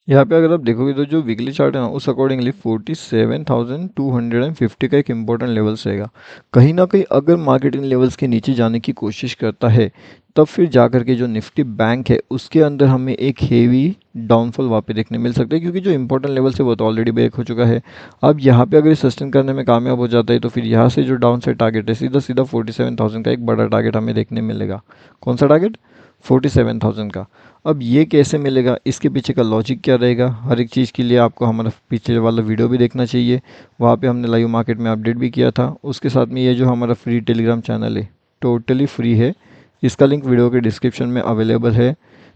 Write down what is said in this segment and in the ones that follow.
यहाँ पे अगर आप देखोगे तो जो वीकली चार्ट है ना उस अकॉर्डिंगली 47,250 का एक इम्पोर्टेंट लेवल्स रहेगा। कहीं ना कहीं अगर मार्केट इन लेवल्स के नीचे जाने की कोशिश करता है तब फिर जा करके जो निफ्टी बैंक है उसके अंदर हमें एक हेवी डाउनफॉल वहाँ पे देखने मिल सकता है, क्योंकि जो इंपॉर्टेंट लेवल्स है वो तो ऑलरेडी ब्रेक हो चुका है। अब यहाँ पे अगर सस्टेन करने में कामयाब हो जाता है तो फिर यहाँ से जो डाउन साइड टारगेट है सीधा सीधा 47,000 का एक बड़ा टारगेट हमें देखने मिलेगा। कौन सा टारगेट? 47,000 का। अब ये कैसे मिलेगा, इसके पीछे का लॉजिक क्या रहेगा, हर एक चीज़ के लिए आपको हमारा पीछे वाला वीडियो भी देखना चाहिए। वहाँ पे हमने लाइव मार्केट में अपडेट भी किया था। उसके साथ में ये जो हमारा फ्री टेलीग्राम चैनल है टोटली फ्री है, इसका लिंक वीडियो के डिस्क्रिप्शन में अवेलेबल है।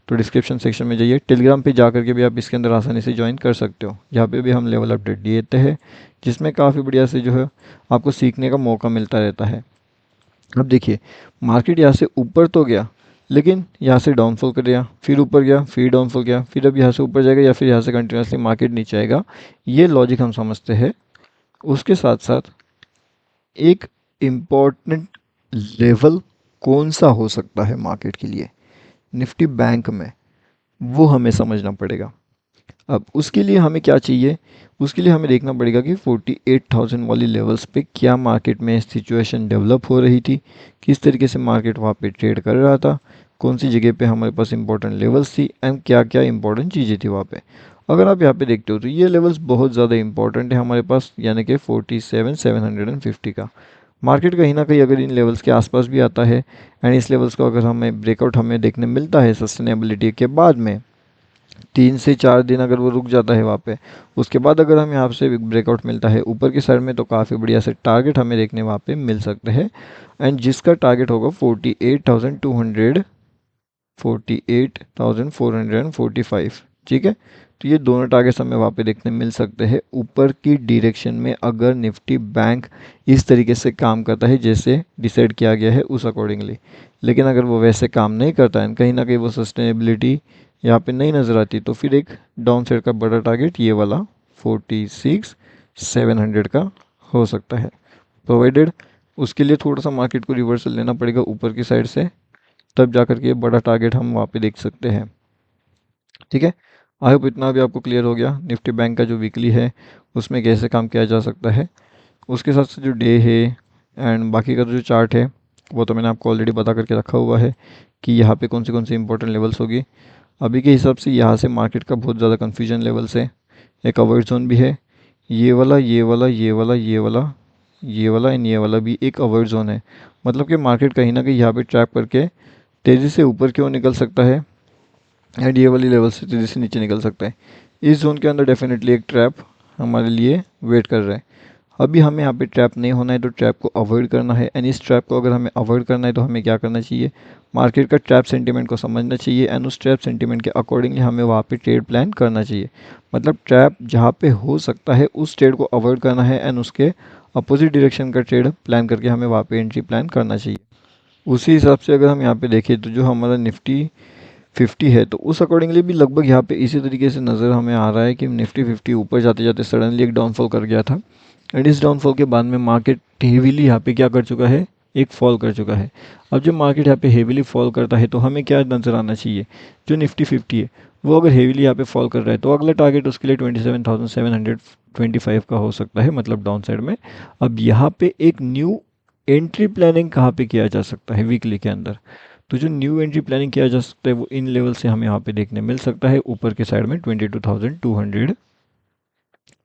तो डिस्क्रिप्शन सेक्शन में जाइए, टेलीग्राम पे जा करके भी आप इसके अंदर आसानी से ज्वाइन कर सकते हो। यहाँ पे भी हम लेवल अपडेट देते हैं जिसमें काफ़ी बढ़िया से जो है आपको सीखने का मौका मिलता रहता है। अब देखिए, मार्केट यहाँ से ऊपर तो गया लेकिन यहाँ से डाउनफॉल कर गया, फिर ऊपर गया, फिर डाउनफॉल गया, फिर अब यहाँ से ऊपर जाएगा या फिर यहाँ से कंटिन्यूसली मार्केट नीचे आएगा। ये लॉजिक हम समझते हैं। उसके साथ साथ एक इम्पॉर्टेंट लेवल कौन सा हो सकता है मार्केट के लिए निफ्टी बैंक में, वो हमें समझना पड़ेगा। अब उसके लिए हमें क्या चाहिए, उसके लिए हमें देखना पड़ेगा कि 48,000 वाली लेवल्स पे क्या मार्केट में सिचुएशन डेवलप हो रही थी, किस तरीके से मार्केट वहाँ पे ट्रेड कर रहा था, कौन सी जगह पे हमारे पास इंपॉर्टेंट लेवल्स थी एंड क्या क्या इंपॉर्टेंट चीज़ें थी वहाँ पे। अगर आप यहाँ पे देखते हो तो ये लेवल्स बहुत ज़्यादा इंपॉर्टेंट है हमारे पास, यानी कि 47,750 का। मार्केट कहीं ना कहीं अगर इन लेवल्स के आसपास भी आता है एंड इस लेवल्स को अगर हमें ब्रेकआउट हमें देखने मिलता है सस्टेनेबिलिटी के बाद में 3 से 4 दिन अगर वो रुक जाता है वहाँ पे, उसके बाद अगर हमें यहाँ से ब्रेकआउट मिलता है ऊपर की साइड में तो काफ़ी बढ़िया से टारगेट हमें देखने वहाँ पे मिल सकते हैं एंड जिसका टारगेट होगा 48,200, 48,445। ठीक है, तो ये दोनों टारगेट्स हमें वहाँ पे देखने मिल सकते हैं ऊपर की डायरेक्शन में अगर निफ्टी बैंक इस तरीके से काम करता है जैसे डिसाइड किया गया है उस अकॉर्डिंगली। लेकिन अगर वो वैसे काम नहीं करता है, कहीं ना कहीं वो सस्टेनेबिलिटी यहाँ पे नहीं नज़र आती, तो फिर एक डाउन साइड का बड़ा टारगेट ये वाला 46,700 का हो सकता है, प्रोवाइडेड उसके लिए थोड़ा सा मार्केट को रिवर्सल लेना पड़ेगा ऊपर की साइड से, तब जा करके ये बड़ा टारगेट हम वहाँ पे देख सकते हैं। ठीक है, आई होप इतना भी आपको क्लियर हो गया निफ्टी बैंक का जो वीकली है उसमें कैसे काम किया जा सकता है। उसके साथ साथ जो डे है एंड बाकी का जो चार्ट है वो तो मैंने आपको ऑलरेडी बता करके रखा हुआ है कि यहाँ पे कौन सी इंपॉर्टेंट लेवल्स होगी। अभी के हिसाब से यहाँ से मार्केट का बहुत ज़्यादा कन्फ्यूजन लेवल्स है। एक अवॉइड जोन भी है, ये वाला ये वाला ये वाला ये वाला ये वाला एंड ये वाला भी एक अवॉइड जोन है। मतलब कि मार्केट कहीं ना कहीं यहाँ पे ट्रैप करके तेज़ी से ऊपर क्यों निकल सकता है एंड ये वाली लेवल से तेज़ी से नीचे निकल सकता है। इस जोन के अंदर डेफिनेटली एक ट्रैप हमारे लिए वेट कर रहा है। अभी हमें यहाँ पे ट्रैप नहीं होना है तो ट्रैप को अवॉइड करना है एंड इस ट्रैप को अगर हमें अवॉइड करना है तो हमें क्या करना चाहिए, मार्केट का ट्रैप सेंटीमेंट को समझना चाहिए एंड उस ट्रैप सेंटीमेंट के अकॉर्डिंगली हमें वहाँ पे ट्रेड प्लान करना चाहिए। मतलब ट्रैप जहाँ पे हो सकता है उस ट्रेड को अवॉइड करना है एंड उसके अपोजिट डायरेक्शन का ट्रेड प्लान करके हमें वहाँ पे एंट्री प्लान करना चाहिए। उसी हिसाब से अगर हम यहाँ पे देखें तो जो हमारा निफ्टी 50 है तो उस अकॉर्डिंगली भी लगभग यहाँ पे इसी तरीके से नज़र हमें आ रहा है कि निफ्टी 50 ऊपर जाते जाते सडनली एक डाउनफॉल कर गया था एंड इस डाउनफॉल के बाद में मार्केट हेवीली यहाँ पे क्या कर चुका है, एक फॉल कर चुका है। अब जब मार्केट यहाँ पे हेवीली फॉल करता है तो हमें क्या नज़र आना चाहिए, जो निफ्टी 50 है वो अगर हेवीली यहाँ पे फॉल कर रहा है तो अगला टारगेट उसके लिए 27,725 का हो सकता है, मतलब डाउन साइड में। अब यहाँ पे एक न्यू एंट्री प्लानिंग कहाँ पे किया जा सकता है वीकली के अंदर, तो जो न्यू एंट्री प्लानिंग किया जा सकता है वो इन लेवल से हमें यहाँ पे देखने मिल सकता है ऊपर के साइड में 22,200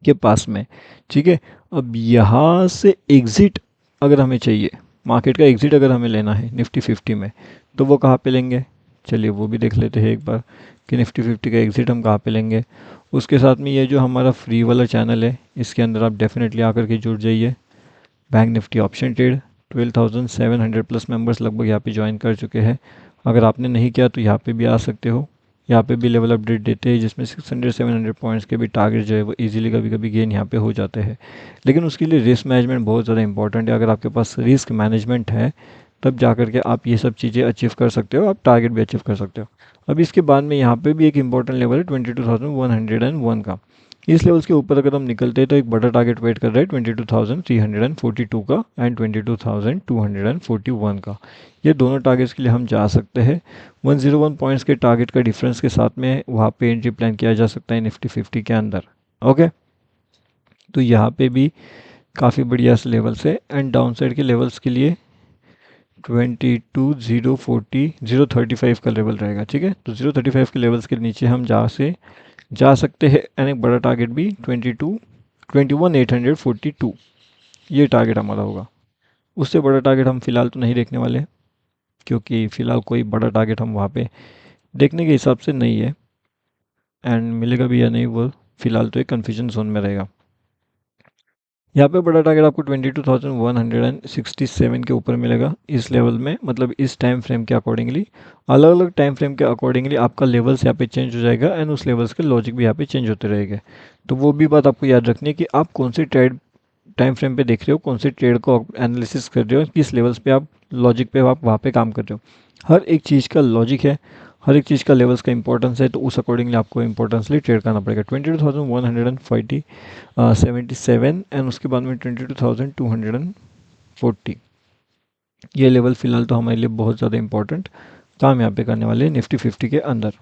के पास में। ठीक है, अब यहाँ से एग्ज़िट अगर हमें चाहिए, मार्केट का एग्ज़िट अगर हमें लेना है निफ्टी 50 में तो वो कहाँ पे लेंगे, चलिए वो भी देख लेते हैं एक बार कि निफ्टी 50 का एग्ज़िट हम कहाँ पे लेंगे। उसके साथ में ये जो हमारा फ्री वाला चैनल है इसके अंदर आप डेफिनेटली आकर के जुड़ जाइए। Bank Nifty option trade 12,700 plus members लगभग यहाँ पे ज्वाइन कर चुके हैं। अगर आपने नहीं किया तो यहाँ पे भी आ सकते हो, यहाँ पे भी लेवल अपडेट देते हैं जिसमें 600-700 पॉइंट्स के भी टारगेट जो है वो इजीली कभी कभी गेन यहाँ पे हो जाते हैं। लेकिन उसके लिए रिस्क मैनेजमेंट बहुत ज़्यादा इंपॉर्टेंट है। अगर आपके पास रिस्क मैनेजमेंट है तब जा कर के आप ये सब चीज़ें अचीव कर सकते हो, आप टारगेट भी अचीव कर सकते हो। अब इसके बाद में यहाँ पे भी एक इंपॉर्टेंट लेवल है 22,101 का। इस लेवल्स के ऊपर अगर हम निकलते हैं तो एक बड़ा टारगेट वेट कर रहा है 22,342 का एंड 22,241 का। ये दोनों टारगेट्स के लिए हम जा सकते हैं। 101 पॉइंट्स के टारगेट का डिफरेंस के साथ में वहाँ पे एंट्री प्लान किया जा सकता है निफ्टी 50 के अंदर। ओके, तो यहाँ पे भी काफ़ी बढ़िया लेवल्स है एंड डाउन साइड के लेवल्स के लिए 22,040,035 का लेवल रहेगा। ठीक है, तो 035 के लेवल्स के नीचे हम जा सकते हैं एंड एक बड़ा टारगेट भी 21,842 ये टारगेट हमारा होगा। उससे बड़ा टारगेट हम फिलहाल तो नहीं देखने वाले क्योंकि फ़िलहाल कोई बड़ा टारगेट हम वहाँ पे देखने के हिसाब से नहीं है एंड मिलेगा भी या नहीं वो फ़िलहाल तो एक कन्फ्यूजन जोन में रहेगा। यहाँ पे बड़ा टारगेट आपको 22,167 के ऊपर मिलेगा इस लेवल में, मतलब इस टाइम फ्रेम के अकॉर्डिंगली। अलग अलग टाइम फ्रेम के अकॉर्डिंगली आपका लेवल्स यहाँ पे चेंज हो जाएगा एंड उस लेवल्स के लॉजिक भी यहाँ पे चेंज होते रहेंगे। तो वो भी बात आपको याद रखनी है कि आप कौन से ट्रेड टाइम फ्रेम पे देख रहे हो, कौन से ट्रेड को एनालिसिस कर रहे हो, किस लेवल्स पे आप लॉजिक पे आप वहाँ पे काम कर रहे हो। हर एक चीज़ का लॉजिक है, हर एक चीज़ का लेवल्स का इंपॉर्टेंस है, तो उस अकॉर्डिंगली आपको इंपॉर्टेंसली ट्रेड करना पड़ेगा। 22,177 एंड उसके बाद में 22,240 ये लेवल फ़िलहाल तो हमारे लिए बहुत ज़्यादा इंपॉर्टेंट काम यहाँ पे करने वाले हैं निफ्टी 50 के अंदर।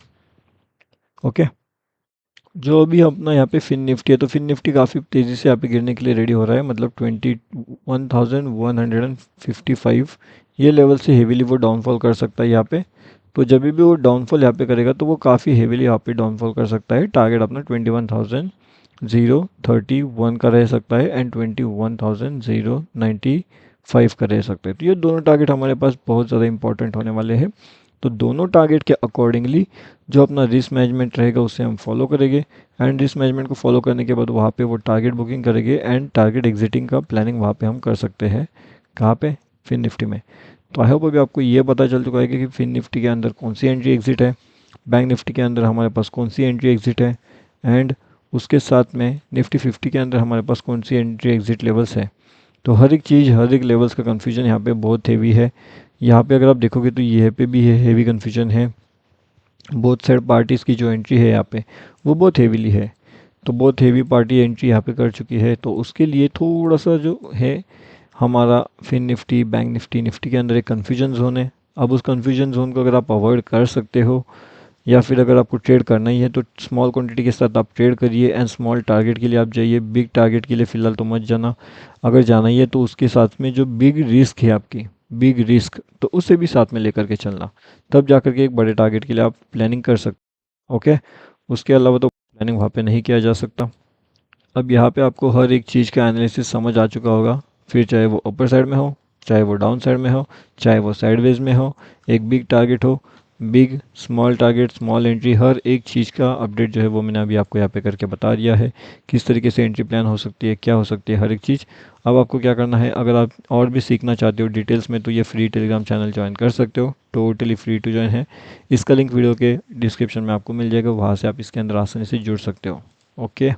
ओके, जो अभी अपना यहाँ पे फिन निफ्टी है, तो फिन निफ्टी काफ़ी तेज़ी से यहाँ पे गिरने के लिए रेडी हो रहा है, मतलब 21,155 ये लेवल से हेवीली वो डाउनफॉल कर सकता है यहाँ पे। तो जब भी वो डाउनफॉल यहाँ पे करेगा तो वो काफ़ी हेवीली यहाँ पे डाउनफॉल कर सकता है। टारगेट अपना 21,031 का रह सकता है एंड 21,095 का रह सकता है। तो ये दोनों टारगेट हमारे पास बहुत ज़्यादा इंपॉर्टेंट होने वाले हैं। तो दोनों टारगेट के अकॉर्डिंगली जो अपना रिस्क मैनेजमेंट रहेगा उसे हम फॉलो करेंगे एंड रिस्क मैनेजमेंट को फॉलो करने के बाद वहाँ पे वो टारगेट बुकिंग करेंगे एंड टारगेट एग्जिटिंग का प्लानिंग वहाँ पे हम कर सकते हैं। कहाँ पे? फिन निफ्टी में। तो आई होप अभी आपको ये पता चल चुका है कि फिन निफ्टी के अंदर कौन सी एंट्री एग्जिट है, बैंक निफ्टी के अंदर हमारे पास कौन सी एंट्री एग्जिट है एंड उसके साथ में निफ्टी 50 के अंदर हमारे पास कौन सी एंट्री एग्जिट लेवल्स है। तो हर एक चीज़, हर एक लेवल्स का कन्फ्यूजन यहाँ पे बहुत हेवी है। यहाँ पे अगर आप देखोगे तो ये पे भी है, हेवी कन्फ्यूजन है। बोथ साइड पार्टीज़ की जो एंट्री है यहाँ पे वो बहुत हेवीली है। तो बहुत हेवी पार्टी एंट्री यहाँ पे कर चुकी है, तो उसके लिए थोड़ा सा जो है हमारा फिन निफ्टी, बैंक निफ्टी, निफ्टी के अंदर एक कन्फ्यूजन जोन है। अब उस कन्फ्यूजन जोन को अगर आप अवॉइड कर सकते हो या फिर अगर आपको ट्रेड करना ही है तो स्मॉल क्वांटिटी के साथ आप ट्रेड करिए एंड स्मॉल टारगेट के लिए आप जाइए। बिग टारगेट के लिए फ़िलहाल तो मत जाना। अगर जाना ही है तो उसके साथ में जो बिग रिस्क है आपकी, बिग रिस्क, तो उसे भी साथ में लेकर के चलना, तब जा कर के एक बड़े टारगेट के लिए आप प्लानिंग कर सकते। ओके, उसके अलावा तो प्लानिंग वहाँ पे नहीं किया जा सकता। अब यहाँ पे आपको हर एक चीज़ का एनालिसिस समझ आ चुका होगा, फिर चाहे वो अपर साइड में हो, चाहे वो डाउन साइड में हो, चाहे वो साइडवेज में हो, एक बिग टारगेट हो, big small target, small entry, हर एक चीज़ का अपडेट जो है वो मैंने अभी आपको यहाँ पे करके बता दिया है। किस तरीके से एंट्री प्लान हो सकती है, क्या हो सकती है, हर एक चीज़। अब आपको क्या करना है, अगर आप और भी सीखना चाहते हो डिटेल्स में तो ये फ्री टेलीग्राम चैनल ज्वाइन कर सकते हो, टोटली फ्री टू ज्वाइन है। इसका लिंक वीडियो के डिस्क्रिप्शन में आपको मिल जाएगा, वहाँ से आप इसके अंदर आसानी से जुड़ सकते हो। ओके।